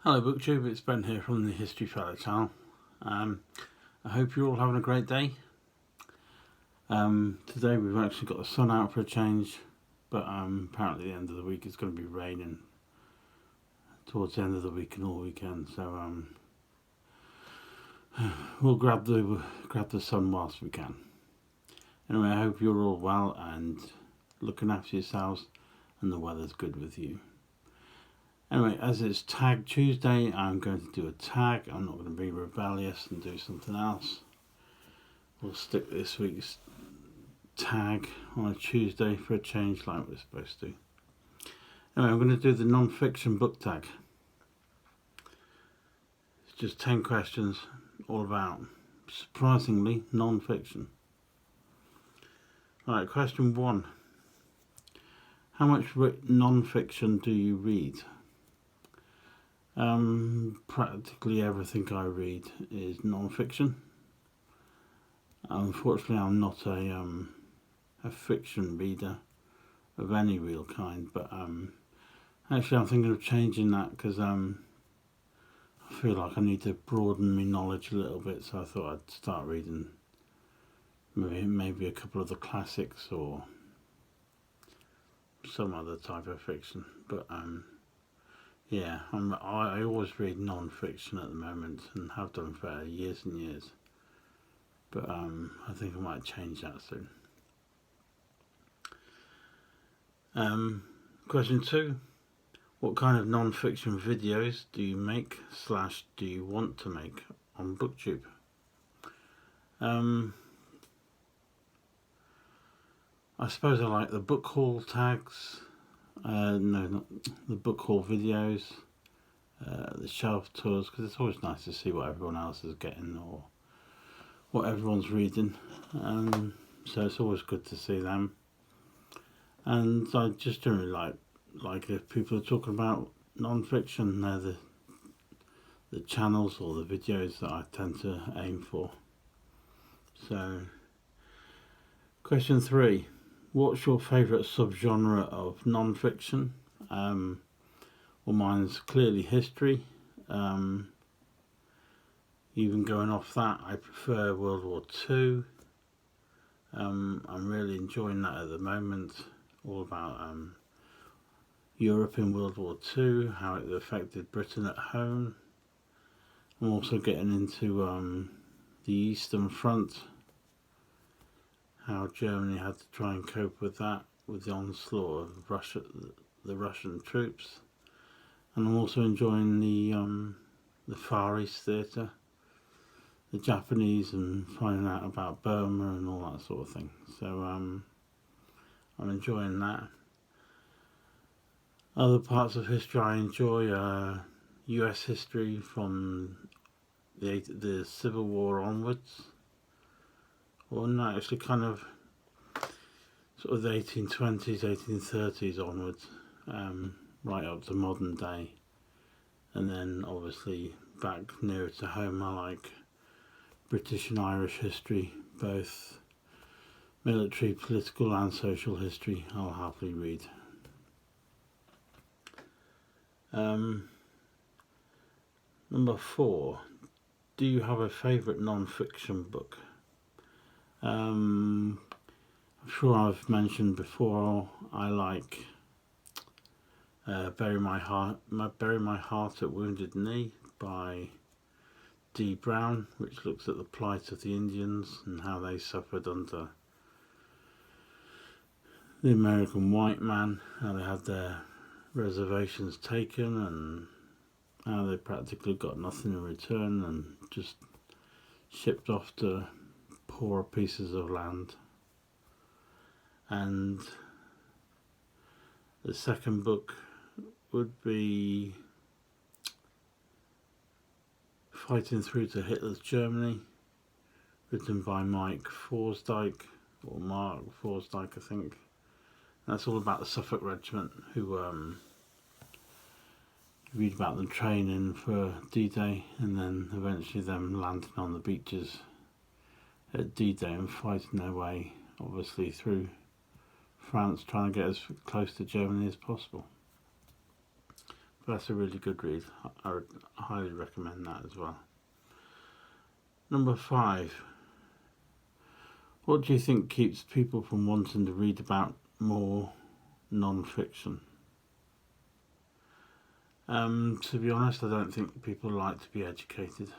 Hello BookTube, it's Ben here from the History Fellow channel. I hope you're all having a great day. Today we've actually got the sun out for a change, but apparently the end of the week it's going to be raining towards the end of the week and all weekend, so we'll grab the sun whilst we can. Anyway, I hope you're all well and looking after yourselves and the weather's good with you. Anyway, as it's Tag Tuesday, I'm going to do a tag. I'm not going to be rebellious and do something else. We'll stick this week's tag on a Tuesday for a change like we're supposed to. Anyway, I'm going to do the non-fiction book tag. It's just 10 questions, all about, surprisingly, non-fiction. Alright, question 1. How much non-fiction do you read? Practically everything I read is non-fiction. Unfortunately, I'm not a fiction reader of any real kind, but actually I'm thinking of changing that because I feel like I need to broaden my knowledge a little bit, so I thought I'd start reading maybe a couple of the classics or some other type of fiction, but yeah, I always read non-fiction at the moment and have done for years and years, but I think I might change that soon. Question 2. What kind of non-fiction videos do you make / do you want to make on BookTube? I suppose I like the book haul tags, no, not the book haul videos, the shelf tours, because it's always nice to see what everyone else is getting or what everyone's reading, so it's always good to see them. And I just generally like if people are talking about non-fiction, they're the channels or the videos that I tend to aim for. So, question 3. What's your favourite subgenre of non-fiction? Well, mine's clearly history. Even going off that, I prefer World War II. I'm really enjoying that at the moment. All about Europe in World War II, how it affected Britain at home. I'm also getting into the Eastern Front, how Germany had to try and cope with that, with the onslaught of the Russian troops. And I'm also enjoying the Far East theatre, the Japanese, and finding out about Burma and all that sort of thing. So I'm enjoying that. Other parts of history I enjoy are US history from the Civil War onwards. Well, no, actually kind of sort of the 1820s, 1830s onwards, right up to modern day. And then obviously back nearer to home, I like British and Irish history, both military, political and social history. I'll happily read. Number 4. Do you have a favourite non-fiction book? I'm sure I've mentioned before, I like Bury My Heart at Wounded Knee by D. Brown, which looks at the plight of the Indians and how they suffered under the American white man, how they had their reservations taken and how they practically got nothing in return and just shipped off to poorer pieces of land. And the second book would be Fighting Through to Hitler's Germany, written by Mark Forsdyke, I think. That's all about the Suffolk Regiment, who read about them training for D-Day and then eventually them landing on the beaches at D-Day and fighting their way, obviously, through France, trying to get as close to Germany as possible. That's a really good read. I would highly recommend that as well. Number 5. What do you think keeps people from wanting to read about more non-fiction? To be honest, I don't think people like to be educated.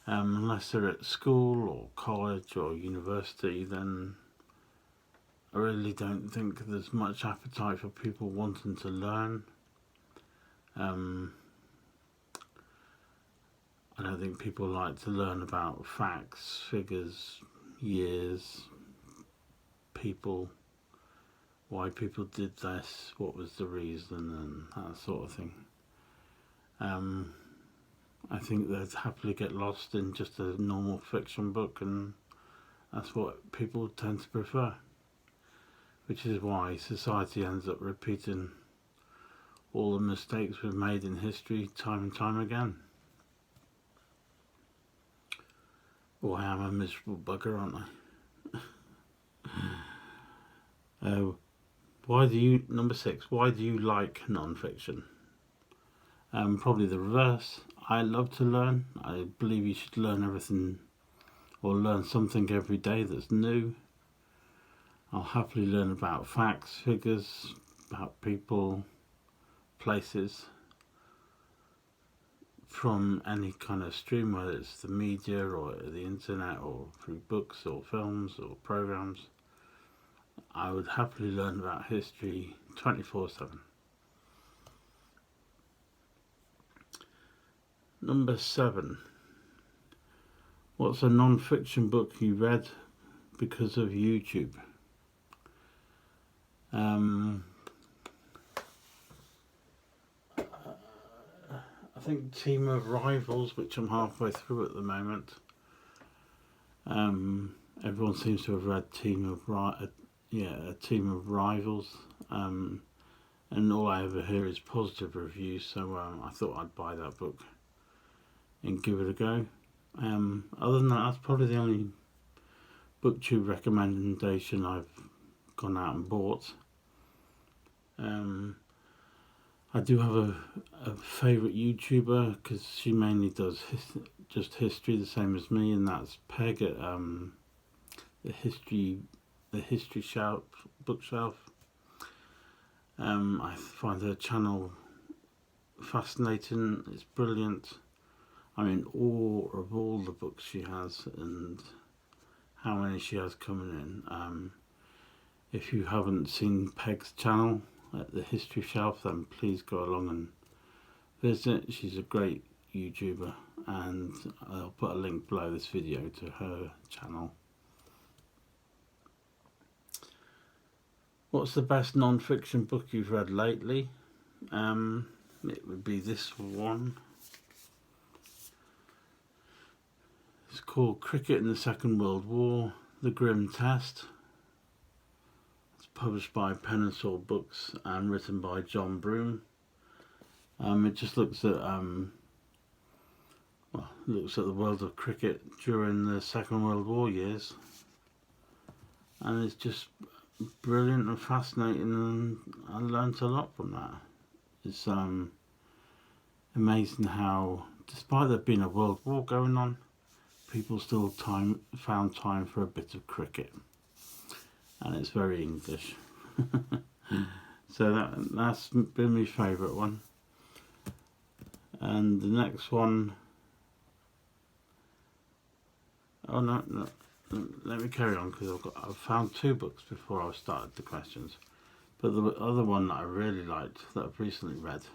Unless they're at school or college or university, then I really don't think there's much appetite for people wanting to learn. I don't think people like to learn about facts, figures, years, people, why people did this, what was the reason, and that sort of thing. I think they'd happily get lost in just a normal fiction book, and that's what people tend to prefer. Which is why society ends up repeating all the mistakes we've made in history time and time again. Oh, I am a miserable bugger, aren't I? Number 6, why do you like non-fiction? Probably the reverse. I love to learn. I believe you should learn everything, or learn something every day that's new. I'll happily learn about facts, figures, about people, places, from any kind of stream, whether it's the media or the internet or through books or films or programs. I would happily learn about history 24/7. Number 7. What's a non-fiction book you read because of YouTube? I think Team of Rivals, which I'm halfway through at the moment. Everyone seems to have read a Team of Rivals, and all I ever hear is positive reviews. So I thought I'd buy that book and give it a go. Other than that, that's probably the only BookTube recommendation I've gone out and bought. I do have a favourite YouTuber, because she mainly does just history, the same as me, and that's Peg at the history shelf, bookshelf. I find her channel fascinating. It's brilliant. I'm in awe of all the books she has and how many she has coming in. If you haven't seen Peg's channel at the history shelf, then please go along and visit. She's a great YouTuber, and I'll put a link below this video to her channel. What's the best non-fiction book you've read lately? It would be this one. It's called Cricket in the Second World War, The Grim Test. It's published by Pen and Sword Books and written by John Broome. It just looks at the world of cricket during the Second World War years, and it's just brilliant and fascinating, and I learnt a lot from that. It's amazing how, despite there being a world war going on, people still found time for a bit of cricket, and it's very English. So that's been my favourite one. And the next one, let me carry on, because I've found 2 books before I started the questions. But the other one that I really liked, that I've recently read,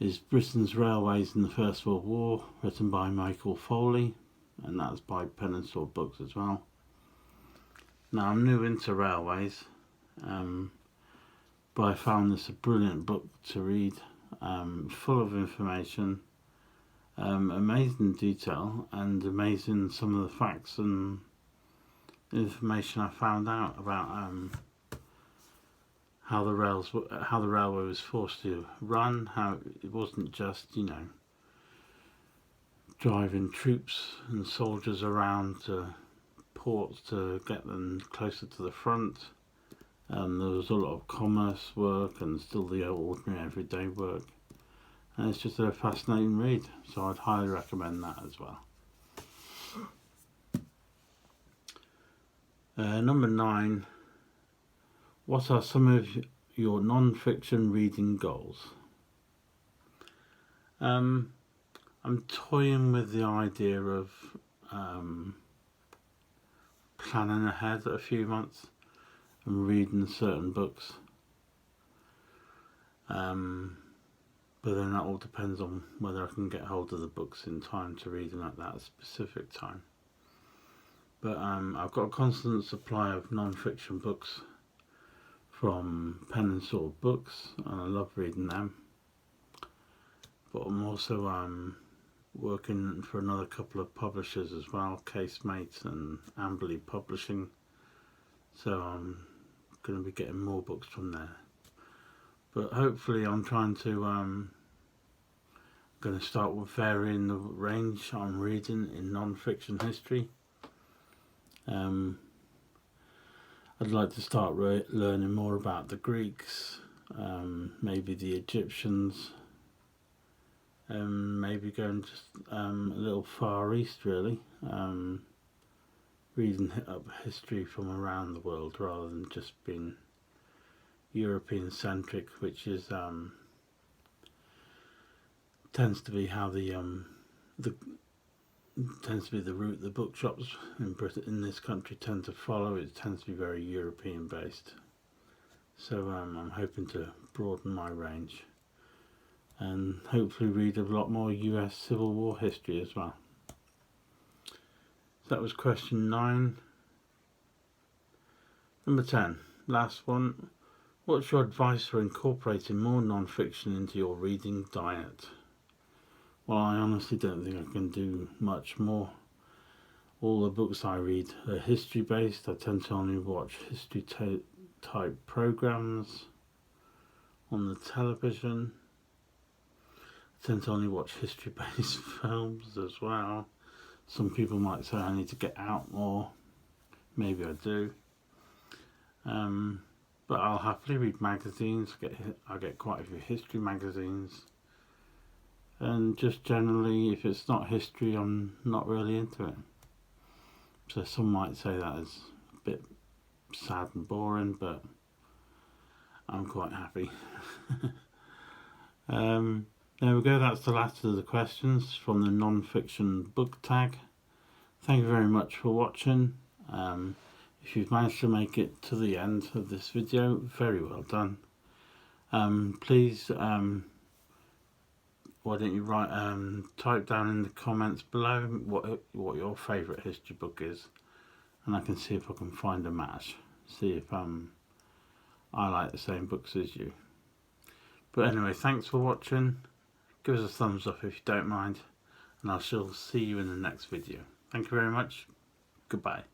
is Britain's Railways in the First World War, written by Michael Foley, and that's by Pen and Sword Books as well. Now, I'm new into railways, but I found this a brilliant book to read, full of information, amazing detail, and amazing some of the facts and information I found out about how the railway was forced to run, how it wasn't just, driving troops and soldiers around to ports to get them closer to the front. There was a lot of commerce work and still the ordinary everyday work. And it's just a fascinating read, so I'd highly recommend that as well. Number 9. What are some of your non-fiction reading goals? I'm toying with the idea of planning ahead a few months and reading certain books. But then that all depends on whether I can get hold of the books in time to read them at that specific time. But I've got a constant supply of non-fiction books from Pen and Sword Books, and I love reading them. But I'm also working for another couple of publishers as well, Casemates and Amberley Publishing. So I'm going to be getting more books from there. But hopefully I'm trying to going to start with varying the range I'm reading in non-fiction history. I'd like to start learning more about the Greeks, maybe the Egyptians, maybe going just a little far east really, reading up history from around the world rather than just being European centric, which is tends to be how the route the bookshops in Britain, in this country, tend to follow. It tends to be very European based. So I'm hoping to broaden my range and hopefully read a lot more US Civil War history as well. So that was question 9. Number 10, last one. What's your advice for incorporating more non-fiction into your reading diet? Well, I honestly don't think I can do much more. All the books I read are history based. I tend to only watch history type programs on the television. I tend to only watch history based films as well. Some people might say I need to get out more. Maybe I do. But I'll happily read magazines. I get quite a few history magazines. And just generally, if it's not history, I'm not really into it. So some might say that is a bit sad and boring, but I'm quite happy. There we go, that's the last of the questions from the non-fiction book tag. Thank you very much for watching. If you've managed to make it to the end of this video, very well done. Please why don't you type down in the comments below what your favourite history book is, and I can see if I can find a match, see if I like the same books as you. But anyway, thanks for watching. Give us a thumbs up if you don't mind, and I shall see you in the next video. Thank you very much. Goodbye.